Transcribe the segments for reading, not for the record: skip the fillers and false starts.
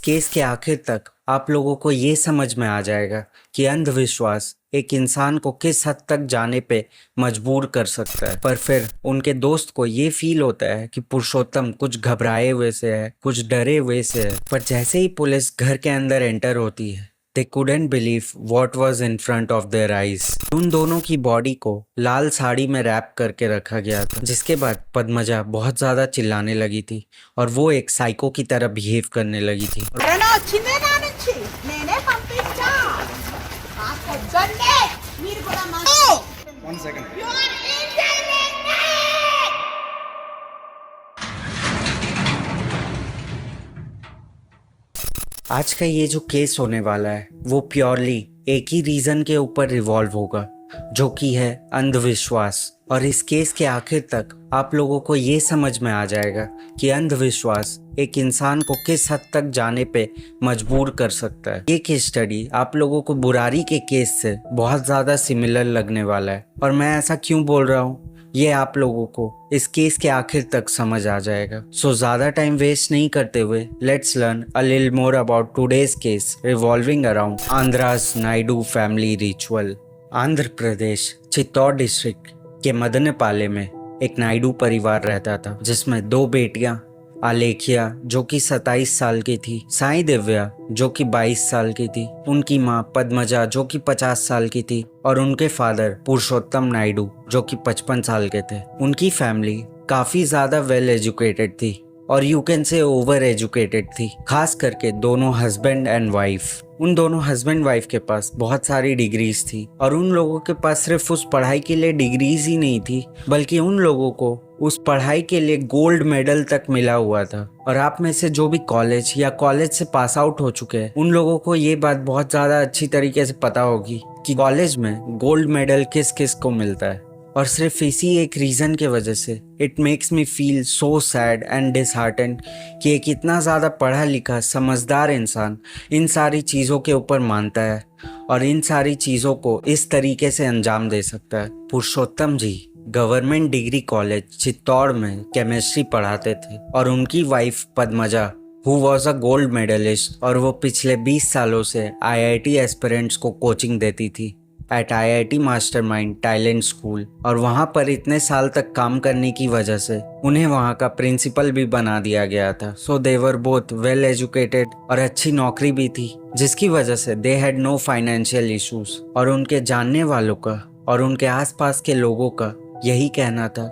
Case के आखिर तक आप लोगों को ये समझ में आ जाएगा कि अंधविश्वास एक इंसान को किस हद तक जाने पे मजबूर कर सकता है। पर फिर उनके दोस्त को ये फील होता है कि पुरुषोत्तम कुछ घबराए हुए से है, कुछ डरे हुए से है। पर जैसे ही पुलिस घर के अंदर एंटर होती है, They couldn't believe what was in front of their eyes. उन दोनों की बॉडी को लाल साड़ी में रैप करके रखा गया था, जिसके बाद पद्मजा बहुत ज्यादा चिल्लाने लगी थी और वो एक साइको की तरह बिहेव करने लगी थी। One second. आज का ये जो केस होने वाला है वो प्योरली एक ही रीजन के ऊपर रिवॉल्व होगा, जो कि है अंधविश्वास। और इस केस के आखिर तक आप लोगों को ये समझ में आ जाएगा कि अंधविश्वास एक इंसान को किस हद तक जाने पे मजबूर कर सकता है। ये केस स्टडी आप लोगों को बुरारी के केस से बहुत ज़्यादा सिमिलर लगने वाला है, और मैं ऐसा क्यों बोल रहा हूँ ये आप लोगों को इस केस के आखिर तक समझ आ जाएगा। सो ज्यादा टाइम वेस्ट नहीं करते हुए let's learn a little more about today's case revolving around Andhra's Naidu family ritual. Andhra Pradesh Chittoor district के मदनपाले में एक नायडू परिवार रहता था, जिसमें दो बेटियां आलेखिया जो कि 27 साल की थी, साई दिव्या जो कि 22 साल की थी, उनकी माँ पद्मजा जो कि 50 साल की थी, और उनके फादर पुरुषोत्तम नायडू जो कि 55 साल के थे। उनकी फैमिली काफी ज्यादा वेल एजुकेटेड थी और you can say over educated थी, खास करके दोनों हस्बैंड एंड वाइफ। उन दोनों हस्बैंड वाइफ के पास बहुत सारी डिग्रीज थी, और उन लोगों के पास सिर्फ उस पढ़ाई के लिए डिग्रीज ही नहीं थी, बल्कि उन लोगों को उस पढ़ाई के लिए गोल्ड मेडल तक मिला हुआ था। और आप में से जो भी कॉलेज या कॉलेज से पास आउट हो चुके हैं, उन लोगों को ये बात बहुत ज़्यादा अच्छी तरीके से पता होगी कि कॉलेज में गोल्ड मेडल किस किस को मिलता है। और सिर्फ इसी एक रीज़न के वजह से it makes me feel so sad and disheartened कि एक इतना ज़्यादा पढ़ा लिखा समझदार इंसान इन सारी चीज़ों के ऊपर मानता है और इन सारी चीज़ों को इस तरीके से अंजाम दे सकता है। Purushottam ji government degree college Chittor में केमिस्ट्री पढ़ाते थे, और उनकी wife Padmaja who was a gold medallist, और वो पिछले 20 सालों से आईआईटी एस्पिरेंट्स को कोचिंग देती थी eight IIT mastermind talent school. और वहाँ पर इतने साल तक काम करने की वजह से उन्हें वहाँ का प्रिंसिपल भी बना दिया गया था। So they were both well educated, और अच्छी नौकरी भी थी, जिसकी वजह से they had no financial issues. और उनके जानने वालों का और उनके आसपास के लोगों का यही कहना था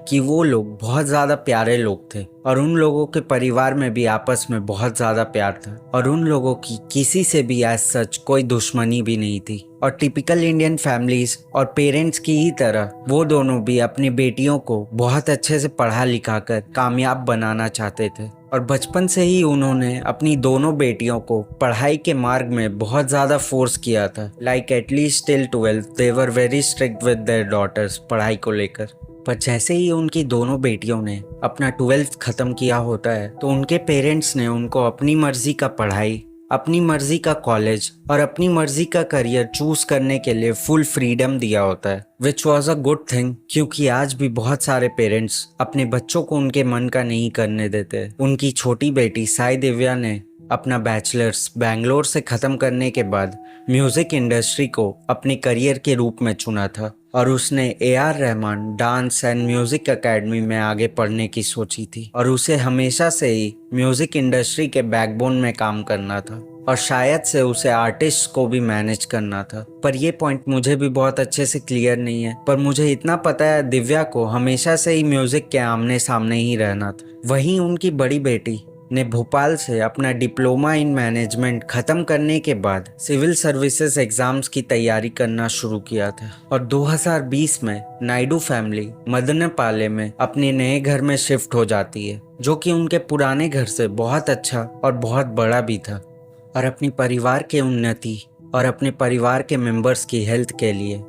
कि वो लोग बहुत ज़्यादा प्यारे लोग थे, और उन लोगों के परिवार में भी आपस में बहुत ज़्यादा प्यार था, और उन लोगों की किसी से भी एज सच कोई दुश्मनी भी नहीं थी। और टिपिकल इंडियन फैमिलीज और पेरेंट्स की ही तरह वो दोनों भी अपनी बेटियों को बहुत अच्छे से पढ़ा लिखा कर कामयाब बनाना चाहते थे, और बचपन से ही उन्होंने अपनी दोनों बेटियों को पढ़ाई के मार्ग में बहुत ज़्यादा फोर्स किया था। Like at least till 12 they were very strict with their daughters पढ़ाई को लेकर। पर जैसे ही उनकी दोनों बेटियों ने अपना 12th खत्म किया होता है, तो उनके पेरेंट्स ने उनको अपनी मर्जी का पढ़ाई, अपनी मर्जी का कॉलेज और अपनी मर्जी का करियर चूज करने के लिए फुल फ्रीडम दिया होता है, which was a good thing. क्योंकि आज भी बहुत सारे पेरेंट्स अपने बच्चों को उनके मन का नहीं करने देते। उनकी छोटी बेटी साई दिव्या ने अपना बैचलर्स बैंगलोर से ख़त्म करने के बाद म्यूज़िक इंडस्ट्री को अपने करियर के रूप में चुना था, और उसने AR Rahman dance and music academy में आगे पढ़ने की सोची थी, और उसे हमेशा से ही म्यूज़िक इंडस्ट्री के बैकबोन में काम करना था, और शायद से उसे आर्टिस्ट को भी मैनेज करना था। पर ये पॉइंट मुझे भी बहुत अच्छे से क्लियर नहीं है, पर मुझे इतना पता है दिव्या को हमेशा से ही म्यूज़िक के आमने सामने ही रहना था। वहीं उनकी बड़ी बेटी ने भोपाल से अपना डिप्लोमा इन मैनेजमेंट खत्म करने के बाद सिविल सर्विसेज एग्जाम्स की तैयारी करना शुरू किया था, और 2020 में नायडू फैमिली मदनपाले में अपने नए घर में शिफ्ट हो जाती है, जो कि उनके पुराने घर से बहुत अच्छा और बहुत बड़ा भी था। और अपनी परिवार के उन्नति और अपने परिवार के मेंबर्स की हेल्थ के लिए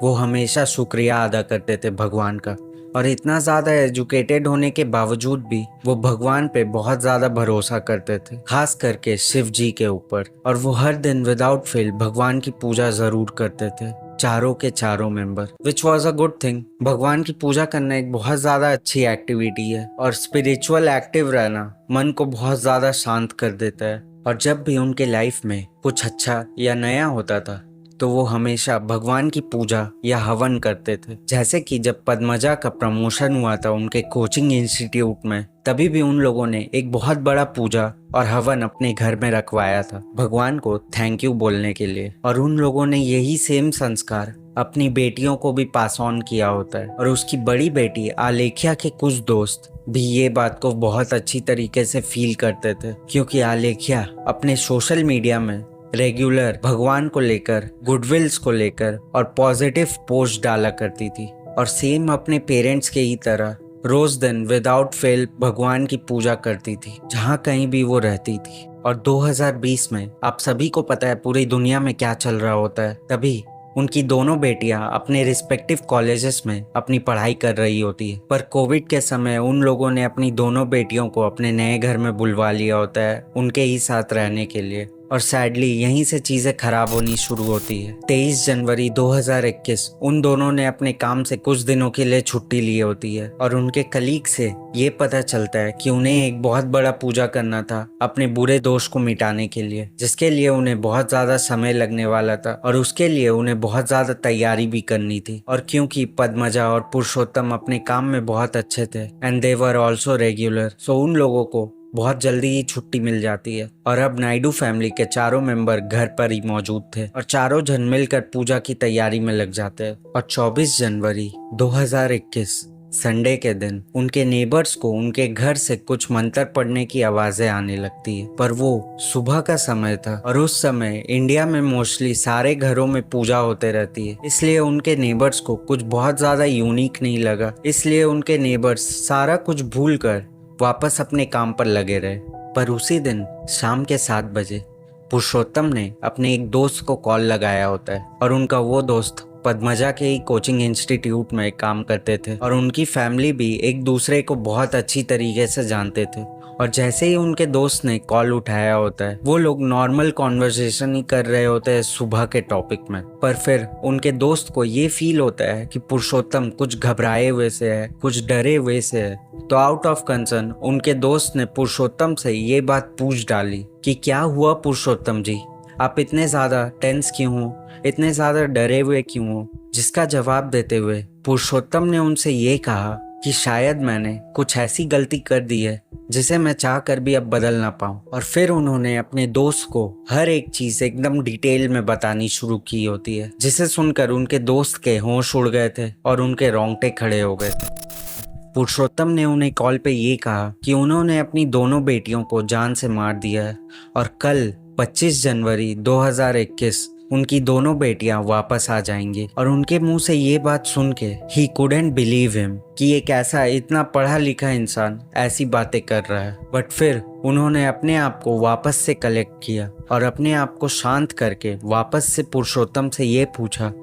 वो हमेशा शुक्रिया अदा करते थे भगवान का, और इतना ज़्यादा एजुकेटेड होने के बावजूद भी वो भगवान पे बहुत ज़्यादा भरोसा करते थे, खास करके शिव जी के ऊपर। और वो हर दिन विदाउट फेल भगवान की पूजा ज़रूर करते थे, चारों के चारों member, which was a good thing. भगवान की पूजा करना एक बहुत ज़्यादा अच्छी एक्टिविटी है, और स्पिरिचुअल एक्टिव रहना मन को बहुत ज़्यादा शांत कर देता है। और जब भी उनके लाइफ में कुछ अच्छा या नया होता था तो वो हमेशा भगवान की पूजा या हवन करते थे। जैसे कि जब पद्मजा का प्रमोशन हुआ था उनके कोचिंग इंस्टीट्यूट में, तभी भी उन लोगों ने एक बहुत बड़ा पूजा और हवन अपने घर में रखवाया था भगवान को थैंक यू बोलने के लिए। और उन लोगों ने यही सेम संस्कार अपनी बेटियों को भी पास ऑन किया होता है। और उसकी बड़ी बेटी आलेख्या के कुछ दोस्त भी ये बात को बहुत अच्छी तरीके से फील करते थे, क्योंकि आलेख्या अपने सोशल मीडिया में रेगुलर भगवान को लेकर, गुडविल्स को लेकर और पॉजिटिव पोस्ट डाला करती थी। और सेम अपने पेरेंट्स के ही तरह रोज दिन विदाउट फेल भगवान की पूजा करती थी जहाँ कहीं भी वो रहती थी। और 2020 में आप सभी को पता है पूरी दुनिया में क्या चल रहा होता है, तभी उनकी दोनों बेटियां अपने रिस्पेक्टिव कॉलेजेस में अपनी पढ़ाई कर रही होती है। पर कोविड के समय उन लोगों ने अपनी दोनों बेटियों को अपने नए घर में बुलवा लिया होता है उनके ही साथ रहने के लिए। और सैडली यहीं से चीजें खराब होनी शुरू होती है। 23 जनवरी 2021 उन दोनों ने अपने काम से कुछ दिनों के लिए छुट्टी ली होती है और उनके कलीग से ये पता चलता है कि उन्हें एक बहुत बड़ा पूजा करना था अपने बुरे दोष को मिटाने के लिए, जिसके लिए उन्हें बहुत ज्यादा समय लगने वाला था और उसके लिए उन्हें बहुत ज्यादा तैयारी भी करनी थी। और क्योंकि पद्मजा और पुरुषोत्तम अपने काम में बहुत अच्छे थे and they were also regular, so उन लोगों को बहुत जल्दी ही छुट्टी मिल जाती है। और अब नायडू फैमिली के चारों मेंबर घर पर ही मौजूद थे और चारों जन मिलकर पूजा की तैयारी में लग जाते हैं। और 24 जनवरी 2021 संडे के दिन उनके नेबर्स को उनके घर से कुछ मंत्र पढ़ने की आवाजें आने लगती है। पर वो सुबह का समय था और उस समय इंडिया में मोस्टली सारे घरों में पूजा होते रहती है, इसलिए उनके नेबर्स को कुछ बहुत ज्यादा यूनिक नहीं लगा। इसलिए उनके नेबर्स सारा कुछ भूल कर वापस अपने काम पर लगे रहे। पर उसी दिन शाम के 7 बजे पुरुषोत्तम ने अपने एक दोस्त को कॉल लगाया होता है और उनका वो दोस्त पद्मजा के ही कोचिंग इंस्टीट्यूट में काम करते थे और उनकी फैमिली भी एक दूसरे को बहुत अच्छी तरीके से जानते थे। और जैसे ही उनके दोस्त ने कॉल उठाया होता है वो लोग नॉर्मल कॉन्वर्सेशन ही कर रहे होते हैं सुबह के टॉपिक में। पर फिर उनके दोस्त को ये फील होता है कि पुरुषोत्तम कुछ घबराए हुए से है, कुछ डरे हुए से है। तो आउट ऑफ कंसर्न उनके दोस्त ने पुरुषोत्तम से ये बात पूछ डाली कि क्या हुआ पुरुषोत्तम जी, आप इतने ज्यादा टेंस क्यों हो, इतने ज्यादा डरे हुए क्यों हो। जिसका जवाब देते हुए पुरुषोत्तम ने उनसे ये कहा कि शायद मैंने कुछ ऐसी गलती कर दी है जिसे मैं चाह कर भी अब बदल ना पाऊं। और फिर उन्होंने अपने दोस्त को हर एक चीज एकदम डिटेल में बतानी शुरू की होती है, जिसे सुनकर उनके दोस्त के होश उड़ गए थे और उनके रोंगटे खड़े हो गए थे। पुरुषोत्तम ने उन्हें कॉल पे ये कहा कि उन्होंने अपनी दोनों बेटियों को जान से मार दिया है और कल 25 जनवरी 2021 उनकी दोनों बेटियां वापस आ जाएंगी। और उनके मुंह से ये बात सुन के ही कुडंट बिलीव हिम कि एक ऐसा इतना पढ़ा लिखा इंसान ऐसी बातें कर रहा है। बट फिर उन्होंने अपने आप को वापस से कलेक्ट किया और अपने आप को शांत करके वापस से पुरुषोत्तम से ये पूछा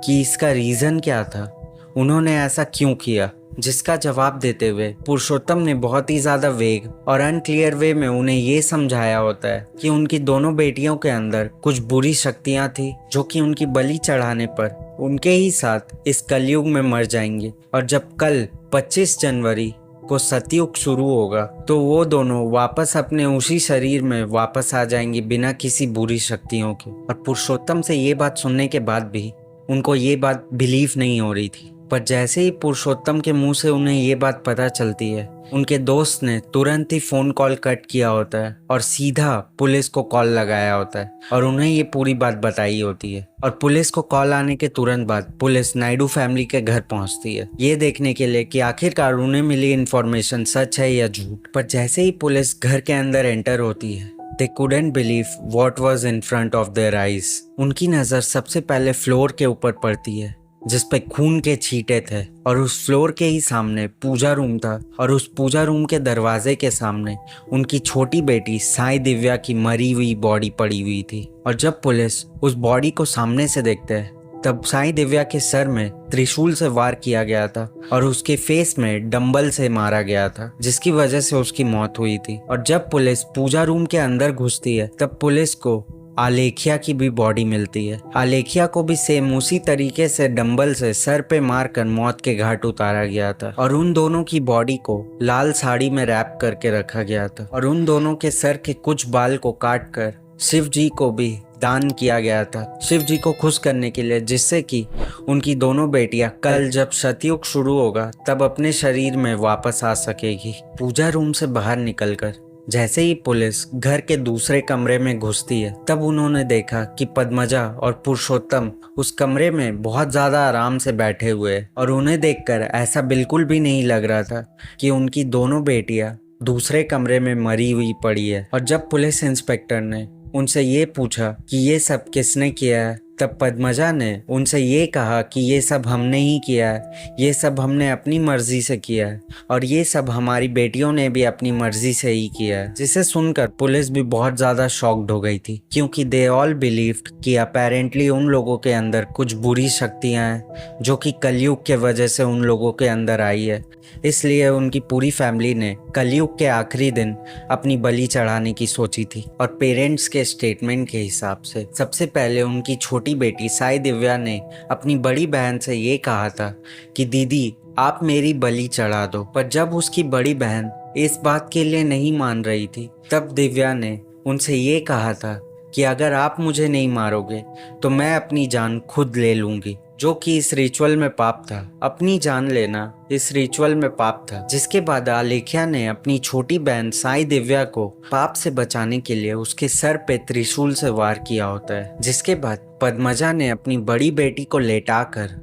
कि इसका रीज़न क्या था, उन्होंने ऐसा क्यों किया। जिसका जवाब देते हुए पुरुषोत्तम ने बहुत ही ज्यादा वेग और अनक्लियर वे में उन्हें ये समझाया होता है कि उनकी दोनों बेटियों के अंदर कुछ बुरी शक्तियां थी जो कि उनकी बलि चढ़ाने पर उनके ही साथ इस कलयुग में मर जाएंगे। और जब कल 25 जनवरी को सतयुग शुरू होगा तो वो दोनों वापस अपने उसी शरीर में वापस आ जाएंगे बिना किसी बुरी शक्तियों के। और पुरुषोत्तम से ये बात सुनने के बाद भी उनको ये बात बिलीव नहीं हो रही थी। पर जैसे ही पुरुषोत्तम के मुंह से उन्हें ये बात पता चलती है उनके दोस्त ने तुरंत ही फोन कॉल कट किया होता है और सीधा पुलिस को कॉल लगाया होता है और उन्हें ये पूरी बात बताई होती है। और पुलिस को कॉल आने के तुरंत बाद पुलिस नायडू फैमिली के घर पहुंचती है ये देखने के लिए कि आखिरकार उन्हें मिली इन्फॉर्मेशन सच है या झूठ। पर जैसे ही पुलिस घर के अंदर एंटर होती है They couldn't believe what was in front of their eyes। उनकी नज़र सबसे पहले फ्लोर के ऊपर पड़ती है जिस पे खून के छींटे थे और उस फ्लोर के ही सामने पूजा रूम था और उस पूजा रूम के दरवाजे के सामने उनकी छोटी बेटी साई दिव्या की मरी हुई बॉडी पड़ी हुई थी। और जब पुलिस उस बॉडी को सामने से देखते हैं तब साई दिव्या के सर में त्रिशूल से वार किया गया था और उसके फेस में डंबल से मारा गया था जिसकी वजह से उसकी मौत हुई थी। और जब पुलिस पूजा रूम के अंदर घुसती है तब पुलिस को आलेखिया की भी बॉडी मिलती है। आलेखिया को भी सेम उसी तरीके से डंबल से सर पे मारकर मौत के घाट उतारा गया था और उन दोनों की बॉडी को लाल साड़ी में रैप करके रखा गया था और उन दोनों के सर के कुछ बाल को काट कर शिव जी को भी दान किया गया था, शिव जी को खुश करने के लिए, जिससे कि उनकी दोनों बेटियां कल जब सतयुग शुरू होगा तब अपने शरीर में वापस आ सकेगी। पूजा रूम से बाहर निकलकर जैसे ही पुलिस घर के दूसरे कमरे में घुसती है तब उन्होंने देखा कि पद्मजा और पुरुषोत्तम उस कमरे में बहुत ज्यादा आराम से बैठे हुए हैं और उन्हें देखकर ऐसा बिल्कुल भी नहीं लग रहा था कि उनकी दोनों बेटियां दूसरे कमरे में मरी हुई पड़ी है। और जब पुलिस इंस्पेक्टर ने उनसे ये पूछा कि ये सब किसने किया है तब पद्मजा ने उनसे ये कहा कि ये सब हमने ही किया है, ये सब हमने अपनी मर्जी से किया है और ये सब हमारी बेटियों ने भी अपनी मर्जी से ही किया है। जिसे सुनकर पुलिस भी बहुत ज़्यादा शॉक्ड हो गई थी क्योंकि दे ऑल बिलीव्ड कि अपेरेंटली उन लोगों के अंदर कुछ बुरी शक्तियाँ हैं जो कि कलयुग के वजह से उन लोगों के अंदर आई है। इसलिए उनकी पूरी फैमिली ने कलयुग के आखिरी दिन अपनी बलि चढ़ाने की सोची थी और पेरेंट्स के स्टेटमेंट के हिसाब से सबसे पहले उनकी छोटी बेटी साई दिव्या ने अपनी बड़ी बहन से ये कहा था कि दीदी आप मेरी बलि चढ़ा दो, पर जब उसकी बड़ी बहन इस बात के लिए नहीं मान रही थी तब दिव्या ने उनसे ये कहा था कि अगर आप मुझे नहीं मारोगे तो मैं अपनी जान खुद ले लूंगी, जो कि इस रिचुअल में पाप था। अपनी जान लेना इस रिचुअल में पाप था। जिसके बाद आलेख्या ने अपनी छोटी बहन साई दिव्या को पाप से बचाने के लिए उसके सर पे त्रिशूल से वार किया होता है। जिसके बाद पद्मजा ने अपनी बड़ी बेटी को लेटाकर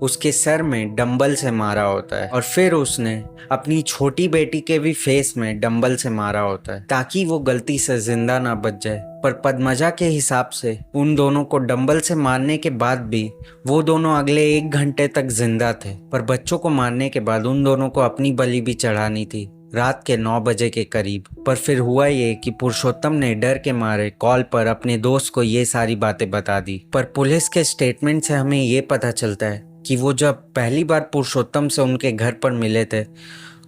उसके सर में डंबल से मारा होता है और फिर उसने अपनी छोटी बेटी के भी फेस में डंबल से मारा होता है ताकि वो गलती से जिंदा ना बच जाए। पर पद्मजा के हिसाब से उन दोनों को डंबल से मारने के बाद भी वो दोनों अगले 1 घंटे तक जिंदा थे। पर बच्चों को मारने के बाद उन दोनों को अपनी बलि भी चढ़ानी थी रात के 9 बजे के करीब। पर फिर हुआ ये कि पुरुषोत्तम ने डर के मारे कॉल पर अपने दोस्त को ये सारी बातें बता दी। पर पुलिस के स्टेटमेंट से हमें ये पता चलता है कि वो जब पहली बार पुरुषोत्तम से उनके घर पर मिले थे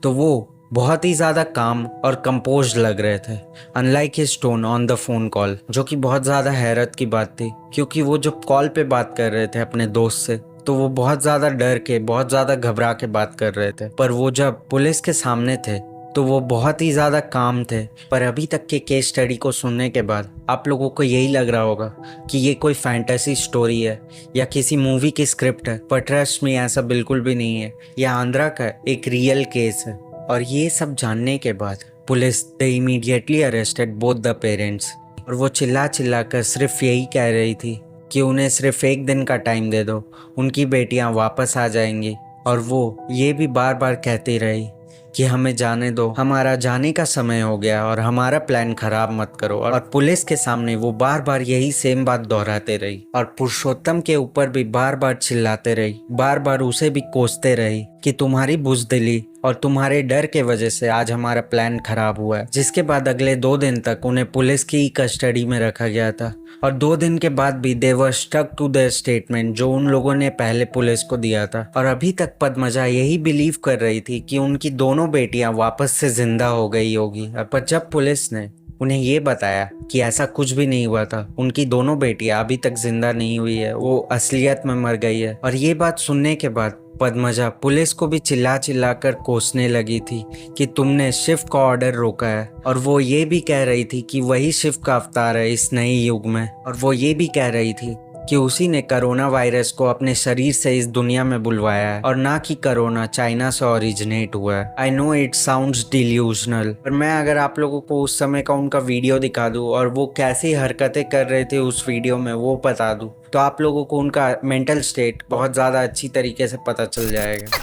तो वो बहुत ही ज़्यादा काम और कंपोज्ड लग रहे थे, unlike his tone on the phone call, जो कि बहुत ज़्यादा हैरत की बात थी क्योंकि वो जब कॉल पे बात कर रहे थे अपने दोस्त से तो वो बहुत ज़्यादा डर के, बहुत ज़्यादा घबरा के बात कर रहे थे। पर वो जब पुलिस के सामने थे तो वो बहुत ही ज़्यादा काम थे। पर अभी तक के केस स्टडी को सुनने के बाद आप लोगों को यही लग रहा होगा कि ये कोई फैंटेसी स्टोरी है या किसी मूवी की स्क्रिप्ट है, पर ट्रस्ट में ऐसा बिल्कुल भी नहीं है। यह आंध्रा का एक रियल केस है। और ये सब जानने के बाद police they immediately arrested both the parents और वो चिल्ला चिल्ला कर सिर्फ यही कह रही थी कि उन्हें सिर्फ 1 दिन का टाइम दे दो, उनकी बेटियां वापस आ जाएंगी। और वो ये भी बार बार कहती रही कि हमें जाने दो, हमारा जाने का समय हो गया और हमारा प्लान खराब मत करो। और पुलिस के सामने वो बार बार यही सेम बात दोहराते रही और पुरुषोत्तम के ऊपर भी बार बार चिल्लाते रही, बार बार उसे भी कोसते रही कि तुम्हारी बुज़दिली और तुम्हारे डर के वजह से आज हमारा प्लान खराब हुआ है। जिसके बाद अगले 2 दिन तक उन्हें पुलिस की कस्टडी में रखा गया था और 2 दिन के बाद भी they were stuck to the statement जो उन लोगों ने पहले पुलिस को दिया था। और अभी तक पद्मजा यही बिलीव कर रही थी कि उनकी दोनों बेटियां वापस से जिंदा हो गई होगी। पर जब पुलिस ने उन्हें ये बताया कि ऐसा कुछ भी नहीं हुआ था, उनकी दोनों बेटियां अभी तक जिंदा नहीं हुई है, वो असलियत में मर गई है। और ये बात सुनने के बाद पद्मजा पुलिस को भी चिल्ला चिल्ला कर कोसने लगी थी कि तुमने शिव का ऑर्डर रोका है। और वो ये भी कह रही थी कि वही शिव का अवतार है इस नए युग में। और वो ये भी कह रही थी कि उसी ने कोरोना वायरस को अपने शरीर से इस दुनिया में बुलवाया है और ना कि कोरोना चाइना से ओरिजिनेट हुआ है। I know it sounds delusional, पर मैं अगर आप लोगों को उस समय का उनका वीडियो दिखा दूं और वो कैसी हरकतें कर रहे थे उस वीडियो में वो बता दूं तो आप लोगों को उनका मेंटल स्टेट बहुत ज़्यादा अच्छी तरीके से पता चल जाएगा।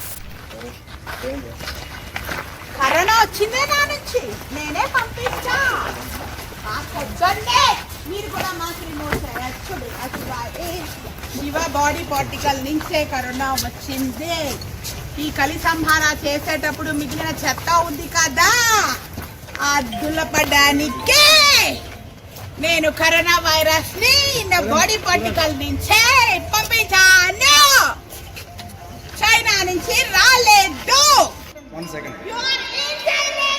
కరోనా వచ్చిందే నా నుంచి నేనే పంపించా మీరు కూడా మాకు remote actually Shiva body particle నుంచే కరోనా వచ్చింది. ఈ కలి సంహార చేసేటప్పుడు మిగిలిన చెత్త ఉంది కదా దులపడానికే నేను కరోనా వైరస్ ని నా బాడీ పార్టికల్ నుంచే పంపించాను. చైనా నుంచి రాలేదు. 1 second. You are intelligent.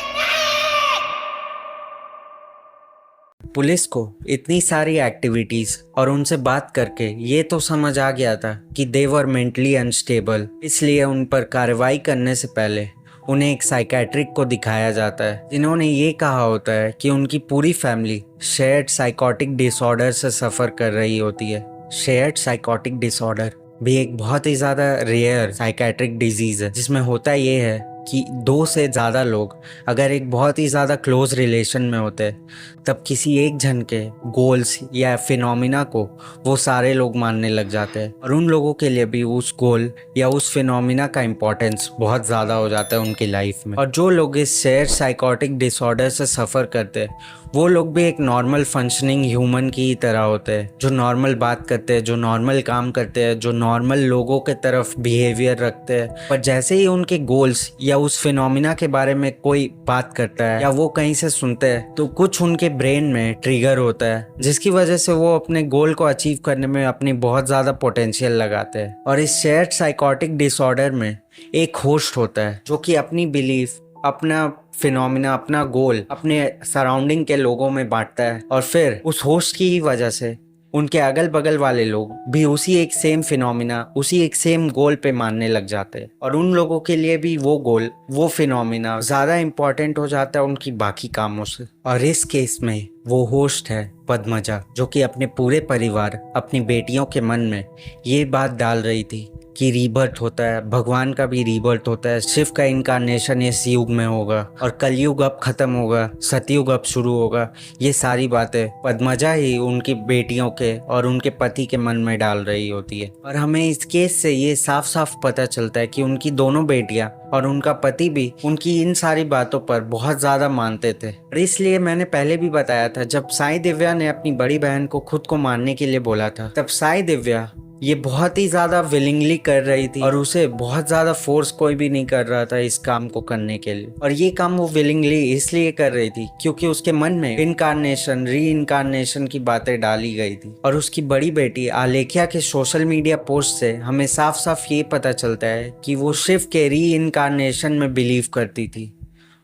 Police को इतनी सारी एक्टिविटीज और उनसे बात करके ये तो समझ आ गया था कि दे वर मेंटली अनस्टेबल, इसलिए उन पर कार्रवाई करने से पहले उन्हें एक साइकेट्रिक को दिखाया जाता है, जिन्होंने ये कहा होता है कि उनकी पूरी फैमिली शेयर्ड साइकोटिक डिसऑर्डर से सफ़र कर रही होती है। शेयर्ड साइकोटिक डिसऑर्डर भी एक बहुत ही ज़्यादा रेयर साइकेट्रिक डिजीज़ है, जिसमें होता ये है कि 2 से ज़्यादा लोग अगर एक बहुत ही ज़्यादा क्लोज रिलेशन में होते हैं, तब किसी एक जन के गोल्स या फिनोमिना को वो सारे लोग मानने लग जाते हैं, और उन लोगों के लिए भी उस गोल या उस फिनोमिना का इम्पोर्टेंस बहुत ज़्यादा हो जाता है उनकी लाइफ में। और जो लोग इस शेयर साइकोटिक डिसऑर्डर से सफ़र करते हैं, वो लोग भी एक नॉर्मल फंक्शनिंग ह्यूमन की ही तरह होते हैं, जो नॉर्मल बात करते हैं, जो नॉर्मल काम करते हैं, जो नॉर्मल लोगों के तरफ बिहेवियर रखते हैं। पर जैसे ही उनके गोल्स या उस फिनोमिना के बारे में कोई बात करता है या वो कहीं से सुनते हैं, तो कुछ उनके ब्रेन में ट्रिगर होता है, जिसकी वजह से वो अपने गोल को अचीव करने में अपनी बहुत ज़्यादा पोटेंशियल लगाते हैं। और इस शेयर्ड साइकोटिक डिसऑर्डर में एक होस्ट होता है जो कि अपनी बिलीफ, अपना फिनोमिना, अपना गोल अपने सराउंडिंग के लोगों में बांटता है, और फिर उस होस्ट की ही वजह से उनके अगल बगल वाले लोग भी उसी एक सेम फिनोमिना, उसी एक सेम गोल पे मानने लग जाते हैं, और उन लोगों के लिए भी वो गोल, वो फिनोमिना ज़्यादा इम्पोर्टेंट हो जाता है उनकी बाकी कामों से। और इस केस में वो होस्ट है पद्मजा, जो कि अपने पूरे परिवार, अपनी बेटियों के मन में ये बात डाल रही थी कि रीबर्थ होता है, भगवान का भी रीबर्थ होता है, शिव का इनकारनेशन इस युग में होगा, और कलयुग अब खत्म होगा, सतयुग अब शुरू होगा। ये सारी बातें पद्मजा ही उनकी बेटियों के और उनके पति के मन में डाल रही होती है। और हमें इस केस से ये साफ साफ पता चलता है कि उनकी दोनों बेटियां और उनका पति भी उनकी इन सारी बातों पर बहुत ज़्यादा मानते थे। और इसलिए मैंने पहले भी बताया था, जब साई दिव्या ने अपनी बड़ी बहन को खुद को मारने के लिए बोला था, तब साई दिव्या ये बहुत ही ज़्यादा विलिंगली कर रही थी, और उसे बहुत ज़्यादा फोर्स कोई भी नहीं कर रहा था इस काम को करने के लिए। और ये काम वो विलिंगली इसलिए कर रही थी क्योंकि उसके मन में इनकारनेशन, री इनकारनेशन की बातें डाली गई थी। और उसकी बड़ी बेटी आलेख्या के सोशल मीडिया पोस्ट से हमें साफ साफ ये पता चलता है कि वो शिव के री इनकारनेशन में बिलीव करती थी,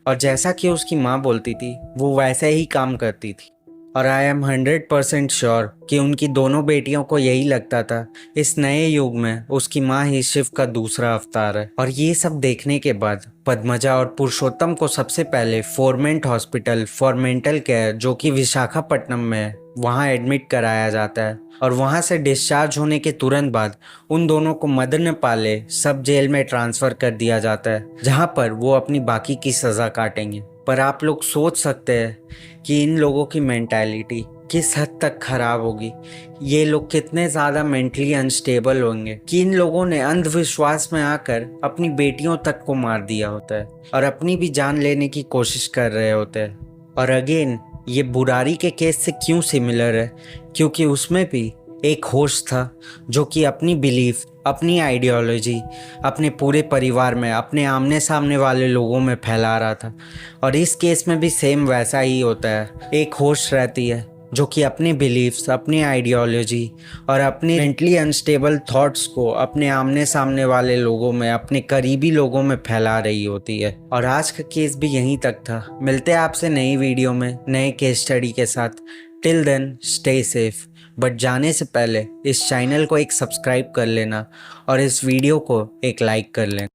और जैसा कि उसकी माँ बोलती थी वो वैसे ही काम करती थी। और आई एम 100% श्योर कि उनकी दोनों बेटियों को यही लगता था, इस नए युग में उसकी माँ ही शिव का दूसरा अवतार है। और ये सब देखने के बाद पद्मजा और पुरुषोत्तम को सबसे पहले फोरमेंट हॉस्पिटल फॉर मेंटल केयर, जो कि विशाखापट्टनम में है, वहाँ एडमिट कराया जाता है। और वहाँ से डिस्चार्ज होने के तुरंत बाद उन दोनों को मदनपाले सब जेल में ट्रांसफ़र कर दिया जाता है, जहाँ पर वो अपनी बाकी की सज़ा काटेंगे। पर आप लोग सोच सकते हैं कि इन लोगों की मेंटालिटी किस हद तक ख़राब होगी, ये लोग कितने ज़्यादा मेंटली अनस्टेबल होंगे कि इन लोगों ने अंधविश्वास में आकर अपनी बेटियों तक को मार दिया होता है और अपनी भी जान लेने की कोशिश कर रहे होते हैं। और अगेन ये बुरारी के केस से क्यों सिमिलर है, क्योंकि उसमें भी एक होस्ट था जो कि अपनी बिलीफ, अपनी आइडियोलॉजी अपने पूरे परिवार में, अपने आमने सामने वाले लोगों में फैला रहा था। और इस केस में भी सेम वैसा ही होता है, एक होस्ट रहती है जो कि अपनी बिलीफ्स, अपनी आइडियोलॉजी और अपनी मेंटली अनस्टेबल थॉट्स को अपने आमने सामने वाले लोगों में, अपने करीबी लोगों में फैला रही होती है। और आज का केस भी यहीं तक था। मिलते हैं आपसे नई वीडियो में नए केस स्टडी के साथ। Till then stay safe. But जाने से पहले इस चैनल को एक सब्सक्राइब कर लेना और इस वीडियो को एक लाइक कर लेना।